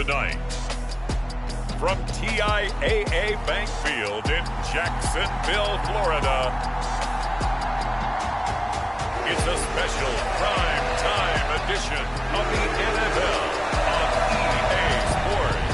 tonight. From TIAA Bank Field in Jacksonville, Florida, it's a special prime time edition of the NFL on EA Sports.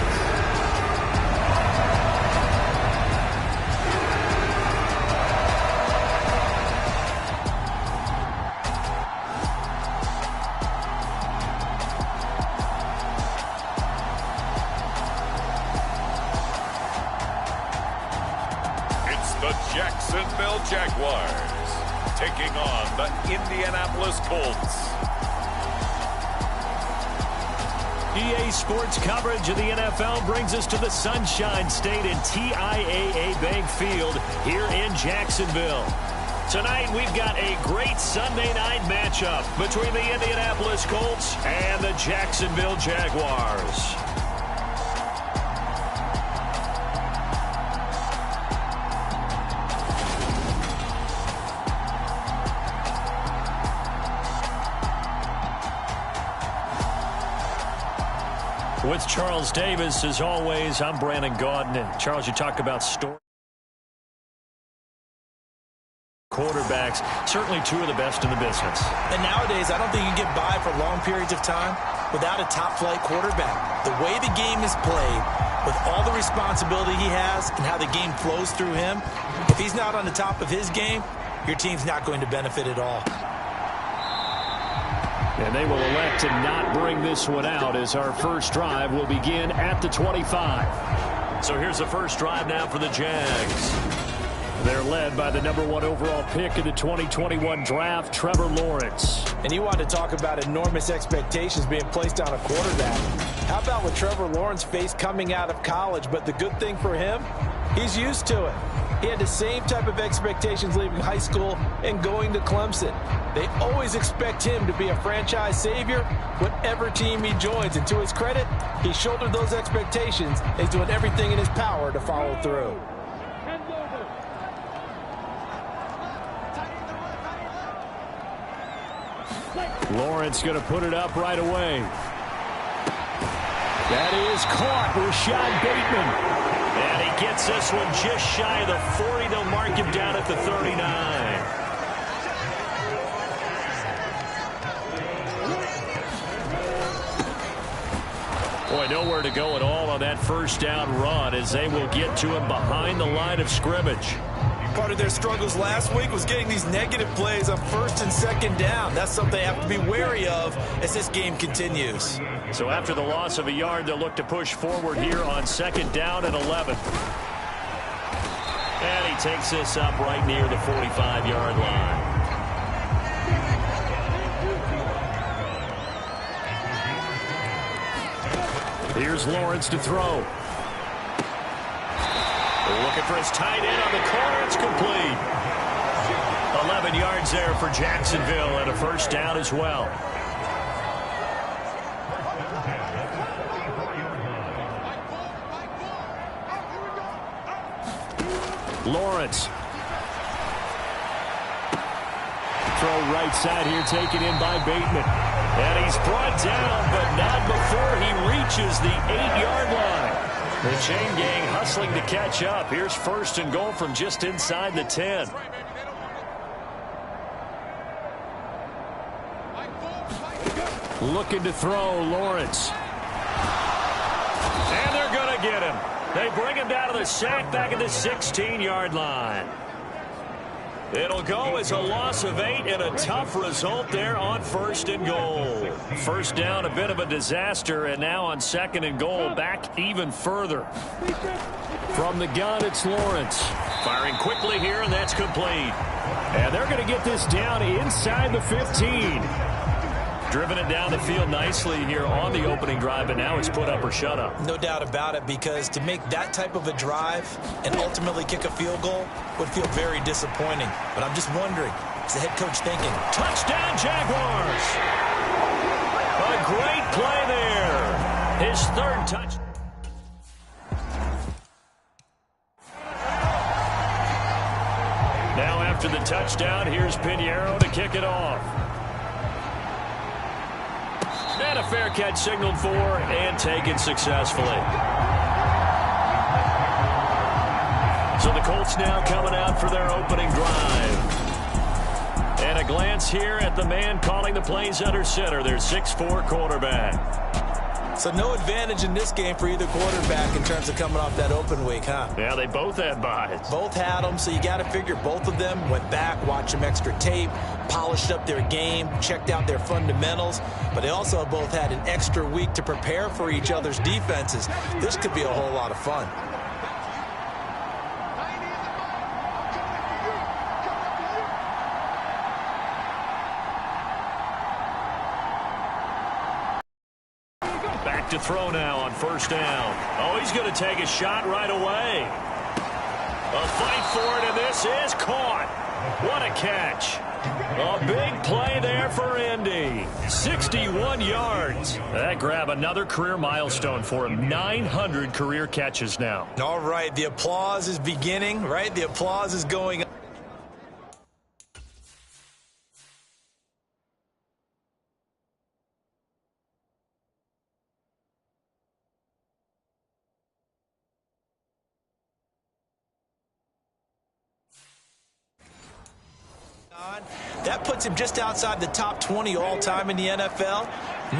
The Jacksonville Jaguars taking on the Indianapolis Colts. EA Sports coverage of the NFL brings us to the Sunshine State in TIAA Bank Field here in Jacksonville. Tonight we've got a great Sunday night matchup between the Indianapolis Colts and the Jacksonville Jaguars. With Charles Davis, as always, I'm Brandon Gaudin. And Charles, you talk about story quarterbacks, certainly two of the best in the business. And nowadays, I don't think you get by for long periods of time without a top-flight quarterback. The way the game is played, with all the responsibility he has and how the game flows through him, if he's not on the top of his game, your team's not going to benefit at all. And they will elect to not bring this one out as our first drive will begin at the 25. So here's the first drive now for the Jags. They're led by the #1 overall pick in the 2021 draft, Trevor Lawrence. And you want to talk about enormous expectations being placed on a quarterback. How about what Trevor Lawrence faced coming out of college? But the good thing for him, he's used to it. He had the same type of expectations leaving high school and going to Clemson. They always expect him to be a franchise savior, whatever team he joins. And to his credit, he shouldered those expectations and he's doing everything in his power to follow through. Lawrence going to put it up right away. That is caught. Rashad Bateman. And he gets this one just shy of the 40. They'll mark him down at the 39. Boy, nowhere to go at all on that first down run as they will get to him behind the line of scrimmage. Part of their struggles last week was getting these negative plays on first and second down. That's something they have to be wary of as this game continues. So after the loss of a yard, they'll look to push forward here on second down and 11. And he takes this up right near the 45-yard line. Here's Lawrence to throw. Looking for his tight end on the corner. It's complete. 11 yards there for Jacksonville and a first down as well. Lawrence. Throw right side here, taken in by Bateman. And he's brought down, but not before he reaches the 8-yard line. The chain gang hustling to catch up. Here's first and goal from just inside the 10. Looking to throw, Lawrence. And they're going to get him. They bring him down to the sack back at the 16-yard line. It'll go as a loss of 8 and a tough result there on first and goal. First down, a bit of a disaster, and now on second and goal, back even further. From the gun, it's Lawrence. Firing quickly here, and that's complete. And they're going to get this down inside the 15. Driven it down the field nicely here on the opening drive, and now it's put up or shut up. No doubt about it, because to make that type of a drive and ultimately kick a field goal would feel very disappointing. But I'm just wondering, is the head coach thinking, touchdown Jaguars? A great play there. His third touch. Now after the touchdown, here's Pinheiro to kick it off. And a fair catch signaled for and taken successfully. So the Colts now coming out for their opening drive. And a glance here at the man calling the plays under center, their 6'4" quarterback. So no advantage in this game for either quarterback in terms of coming off that open week, huh? Yeah, they both had buys. Both had them, so you got to figure both of them went back, watched some extra tape, polished up their game, checked out their fundamentals, but they also both had an extra week to prepare for each other's defenses. This could be a whole lot of fun. To throw now on first down. Oh, he's going to take a shot right away. A fight for it, and this is caught. What a catch. A big play there for Indy. 61 yards. That grab another career milestone for him. 900 career catches now. All right, the applause is beginning, right? The applause is going up. That puts him just outside the top 20 all-time in the NFL.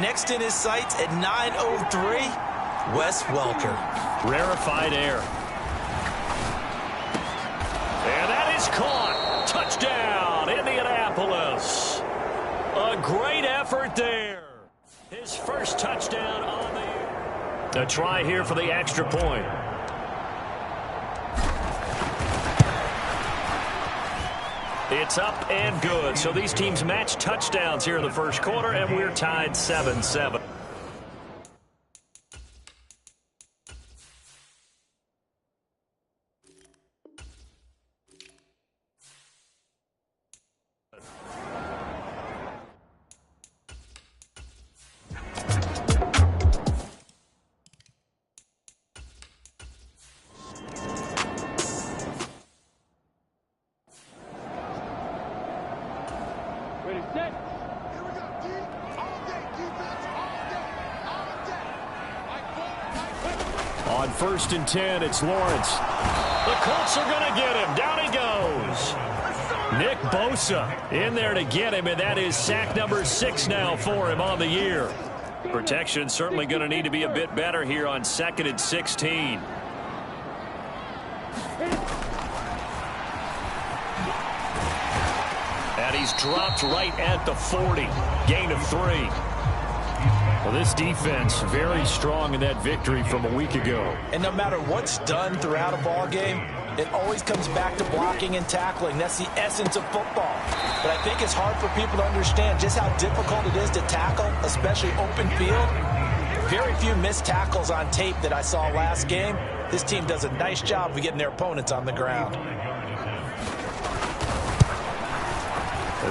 Next in his sights at 9:03, Wes Welker. Rarefied air. And that is caught. Touchdown, Indianapolis. A great effort there. His first touchdown on the year. A try here for the extra point. It's up and good. So these teams match touchdowns here in the first quarter, and we're tied 7-7. On 1st and 10, it's Lawrence. The Colts are going to get him. Down he goes. Nick Bosa in there to get him, and that is sack number 6 now for him on the year. Protection certainly going to need to be a bit better here on 2nd and 16. And he's dropped right at the 40. Gain of 3. Well, this defense very strong in that victory from a week ago. And no matter what's done throughout a ball game, it always comes back to blocking and tackling. That's the essence of football. But I think it's hard for people to understand just how difficult it is to tackle, especially open field. Very few missed tackles on tape that I saw last game. This team does a nice job of getting their opponents on the ground.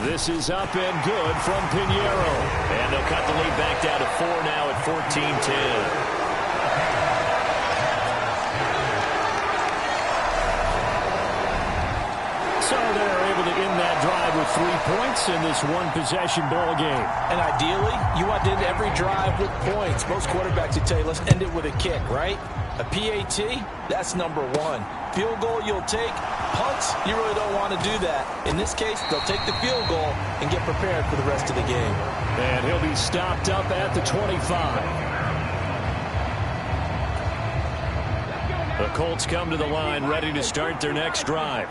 This is up and good from Pinheiro. And they'll cut the lead back down to 4 now at 14-10. So they're able to end that drive with 3 points in this one-possession ball game. And ideally, you want to end every drive with points. Most quarterbacks would tell you, let's end it with a kick, right? A PAT, that's number 1. Field goal you'll take. Punts, you really don't want to do that. In this case, they'll take the field goal and get prepared for the rest of the game. And he'll be stopped up at the 25. The Colts come to the line ready to start their next drive.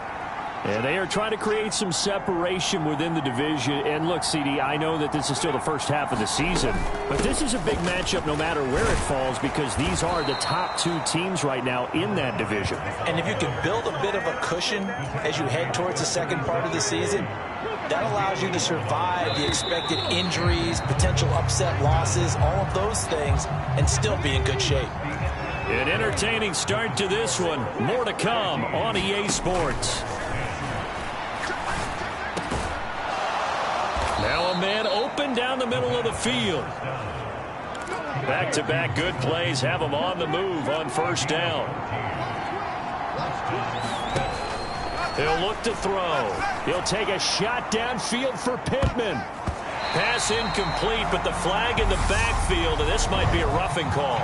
And they are trying to create some separation within the division. And look, CD, I know that this is still the first half of the season, but this is a big matchup no matter where it falls because these are the top 2 teams right now in that division. And if you can build a bit of a cushion as you head towards the second part of the season, that allows you to survive the expected injuries, potential upset losses, all of those things, and still be in good shape. An entertaining start to this one. More to come on EA Sports. Now a man open down the middle of the field. Back-to-back good plays have him on the move on first down. He'll look to throw. He'll take a shot downfield for Pittman. Pass incomplete, but the flag in the backfield, and this might be a roughing call.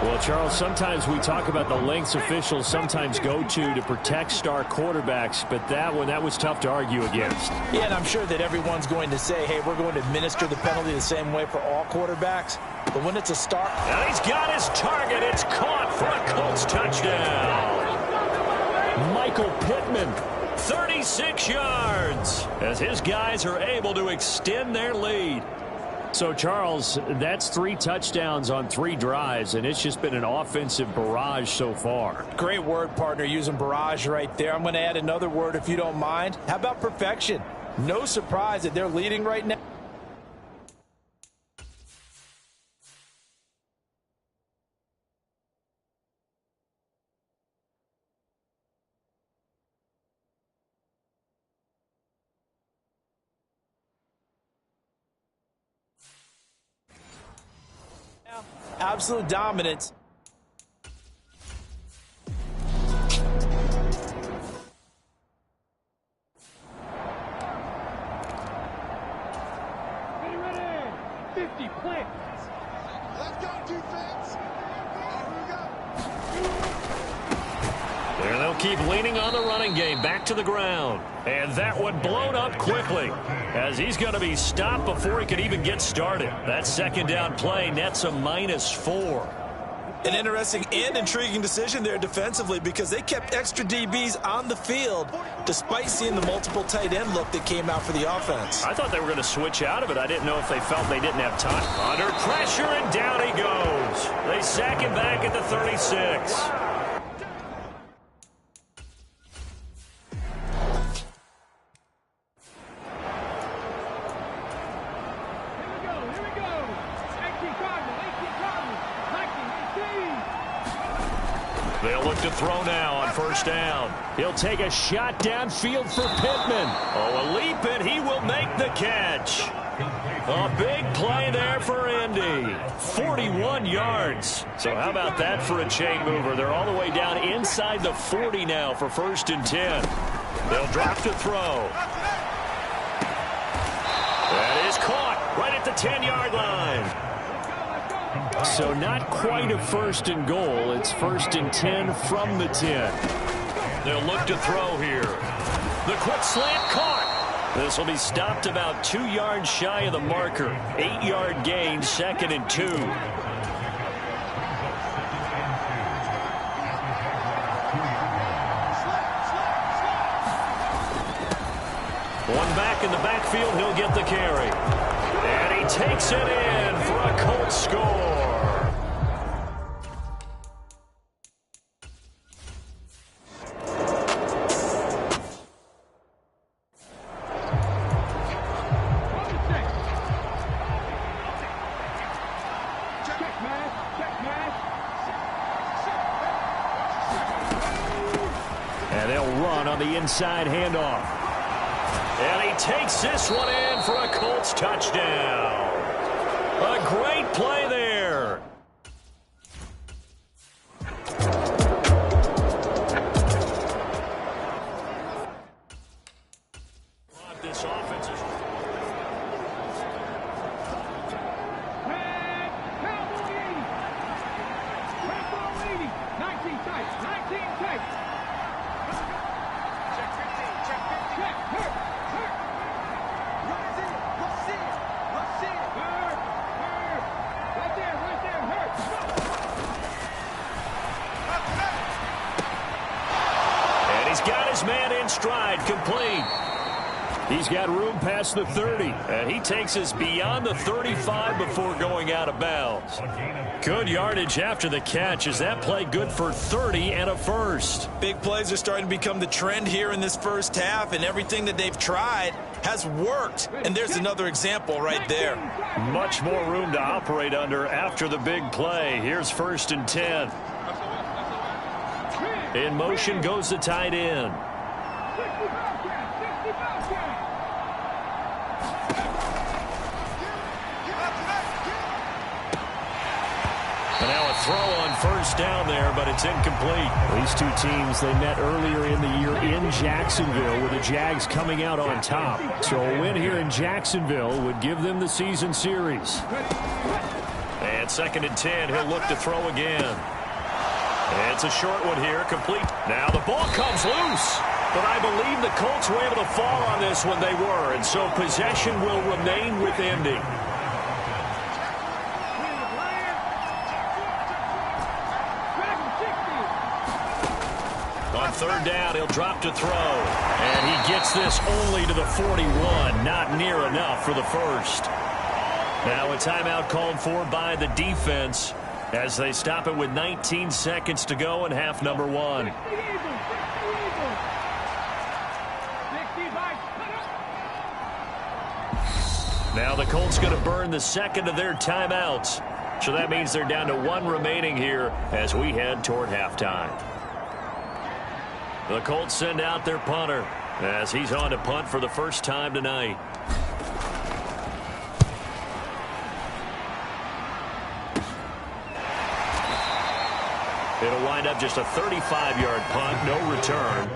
Well, Charles, sometimes we talk about the lengths officials sometimes go to protect star quarterbacks, but that was tough to argue against. Yeah, and I'm sure that everyone's going to say, hey, we're going to administer the penalty the same way for all quarterbacks. But when it's a star... And he's got his target. It's caught for a Colts touchdown. Michael Pittman, 36 yards, as his guys are able to extend their lead. So, Charles, that's 3 touchdowns on 3 drives, and it's just been an offensive barrage so far. Great word, partner, using barrage right there. I'm going to add another word if you don't mind. How about perfection? No surprise that they're leading right now. Absolute dominance. Ready. 50 plant. Let's go, defense. Here we go. And they'll keep leaning on the running game. Back to the ground. And that one blown up quickly, as he's going to be stopped before he could even get started. That second down play nets a -4. An interesting and intriguing decision there defensively, because they kept extra DBs on the field despite seeing the multiple tight end look that came out for the offense. I thought they were going to switch out of it. I didn't know if they felt they didn't have time. Under pressure, and down he goes. They sack him back at the 36. They'll look to throw now on first down. He'll take a shot downfield for Pittman. Oh, a leap, and he will make the catch. A big play there for Indy. 41 yards. So how about that for a chain mover? They're all the way down inside the 40 now for 1st and 10. They'll drop to throw. That is caught right at the 10-yard line. So not quite a 1st and goal. It's 1st and 10 from the 10. They'll look to throw here. The quick slant caught. This will be stopped about 2 yards shy of the marker. 8-yard gain, 2nd and 2. One back in the backfield, he'll get the carry. And he takes it in for a Colts score. And they'll run on the inside handoff. And he takes this one in for a Colts touchdown. A great play there. This offense is... Got his man in stride, complete. He's got room past the 30, and he takes us beyond the 35 before going out of bounds. Good yardage after the catch. Is that play good for 30 and a first? Big plays are starting to become the trend here in this first half, and everything that they've tried has worked. And there's another example right there. Much more room to operate under after the big play. Here's 1st and 10. In motion goes the tight end. And now a throw on first down there, but it's incomplete. These two teams, they met earlier in the year in Jacksonville with the Jags coming out on top. So a win here in Jacksonville would give them the season series. And 2nd and 10, he'll look to throw again. And it's a short one here, complete. Now the ball comes loose. But I believe the Colts were able to fall on this when they were, and so possession will remain with Indy. On 3rd down, he'll drop to throw. And he gets this only to the 41. Not near enough for the first. Now a timeout called for by the defense as they stop it with 19 seconds to go in half number 1. Now the Colts going to burn the second of their timeouts. So that means they're down to 1 remaining here as we head toward halftime. The Colts send out their punter as he's on to punt for the first time tonight. It'll wind up just a 35-yard punt, no return.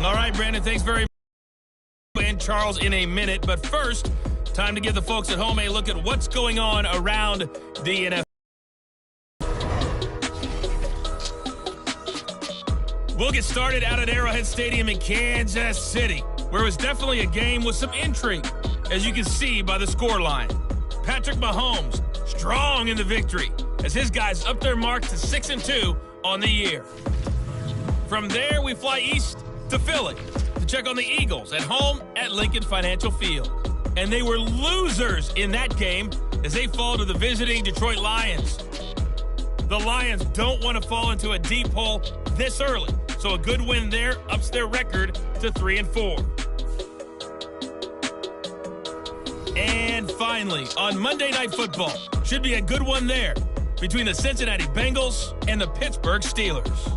All right, Brandon, thanks very much. And Charles in a minute. But first, time to give the folks at home a look at what's going on around the NFL. We'll get started out at Arrowhead Stadium in Kansas City, where it was definitely a game with some intrigue, as you can see by the scoreline. Patrick Mahomes, strong in the victory, as his guys up their mark to 6-2 on the year. From there, we fly east to Philly to check on the Eagles at home at Lincoln Financial Field. And they were losers in that game as they fall to the visiting Detroit Lions. The Lions don't want to fall into a deep hole this early, so a good win there ups their record to 3-4. And finally, on Monday Night Football, should be a good one there between the Cincinnati Bengals and the Pittsburgh Steelers.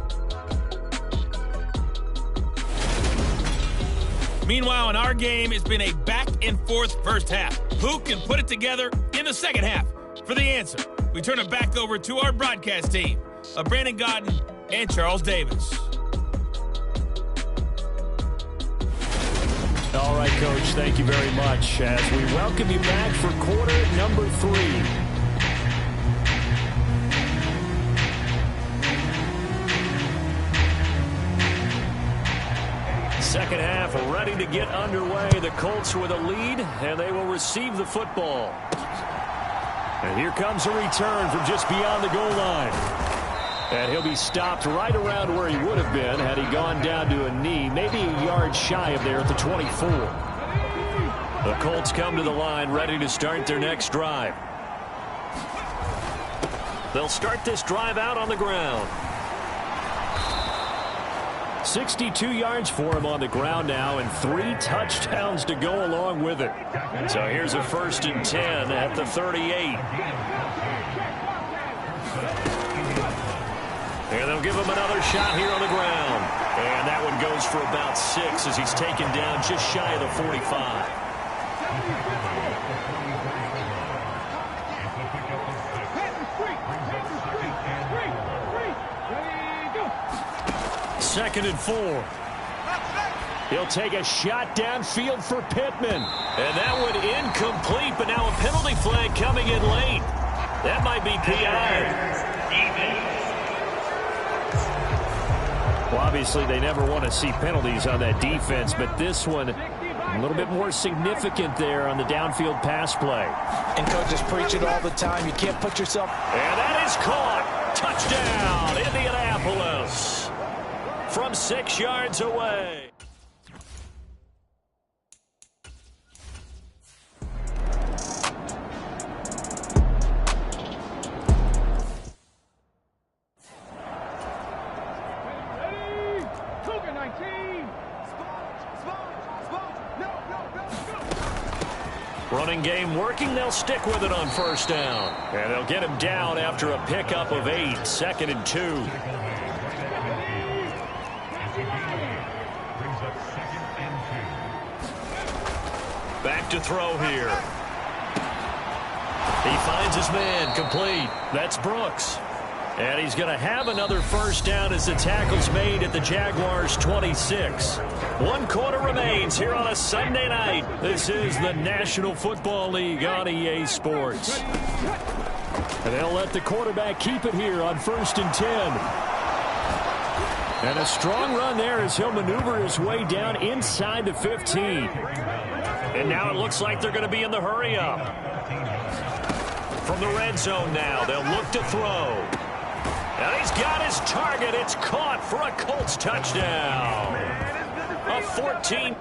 Meanwhile, in our game, it's been a back-and-forth first half. Who can put it together in the second half? For the answer, we turn it back over to our broadcast team of Brandon Godden and Charles Davis. All right, Coach, thank you very much as we welcome you back for quarter number 3. Second half ready to get underway. The Colts with a lead, and they will receive the football. And here comes a return from just beyond the goal line. And he'll be stopped right around where he would have been had he gone down to a knee, maybe a yard shy of there at the 24. The Colts come to the line ready to start their next drive. They'll start this drive out on the ground. 62 yards for him on the ground now and 3 touchdowns to go along with it. So here's a 1st and 10 at the 38. And they'll give him another shot here on the ground. And that one goes for about 6 as he's taken down just shy of the 45. Second and 4. He'll take a shot downfield for Pittman. And that one incomplete, but now a penalty flag coming in late. That might be PI. Well, obviously, they never want to see penalties on that defense, but this one a little bit more significant there on the downfield pass play. And coaches preach it all the time. You can't put yourself... And that is caught. Touchdown, Indianapolis. From 6 yards away. Running game working. They'll stick with it on first down. And they'll get him down after a pickup of 8. 2nd and 2. Back to throw here. He finds his man, complete. That's Brooks. And he's going to have another first down as the tackle's made at the Jaguars' 26. 1 quarter remains here on a Sunday night. This is the National Football League on EA Sports. And they'll let the quarterback keep it here on 1st and 10. And a strong run there as he'll maneuver his way down inside the 15. And now it looks like they're going to be in the hurry-up. From the red zone now, they'll look to throw. And he's got his target. It's caught for a Colts touchdown. A 14.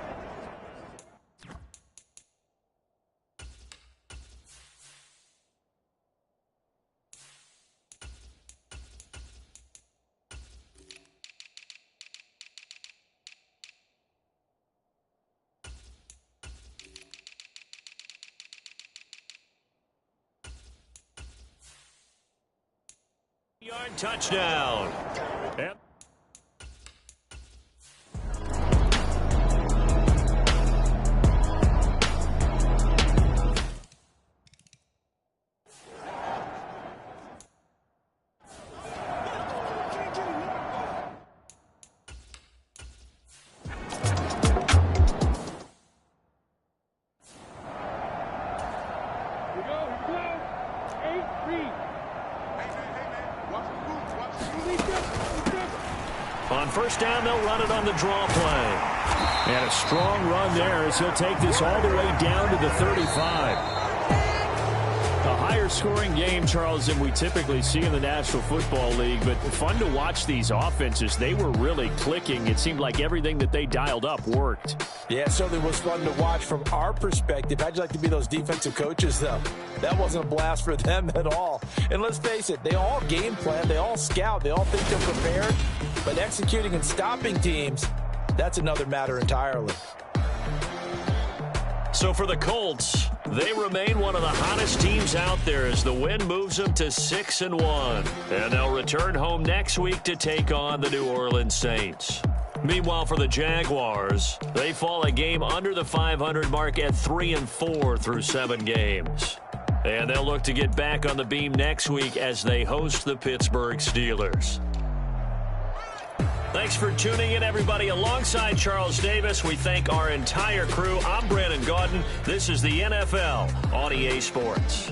Yard touchdown. Yep. On first down, they'll run it on the draw play. And a strong run there as he'll take this all the way down to the 35. A higher scoring game, Charles, than we typically see in the National Football League, but fun to watch these offenses. They were really clicking. It seemed like everything that they dialed up worked. Yeah, it certainly was fun to watch from our perspective. How'd you like to be those defensive coaches, though? That wasn't a blast for them at all. And let's face it, they all game plan, they all scout, they all think they're prepared. But executing and stopping teams, that's another matter entirely. So for the Colts, they remain one of the hottest teams out there as the win moves them to 6-1. And they'll return home next week to take on the New Orleans Saints. Meanwhile, for the Jaguars, they fall a game under the 500 mark at 3-4 through 7 games. And they'll look to get back on the beam next week as they host the Pittsburgh Steelers. Thanks for tuning in, everybody. Alongside Charles Davis, we thank our entire crew. I'm Brandon Gaudin. This is the NFL on EA Sports.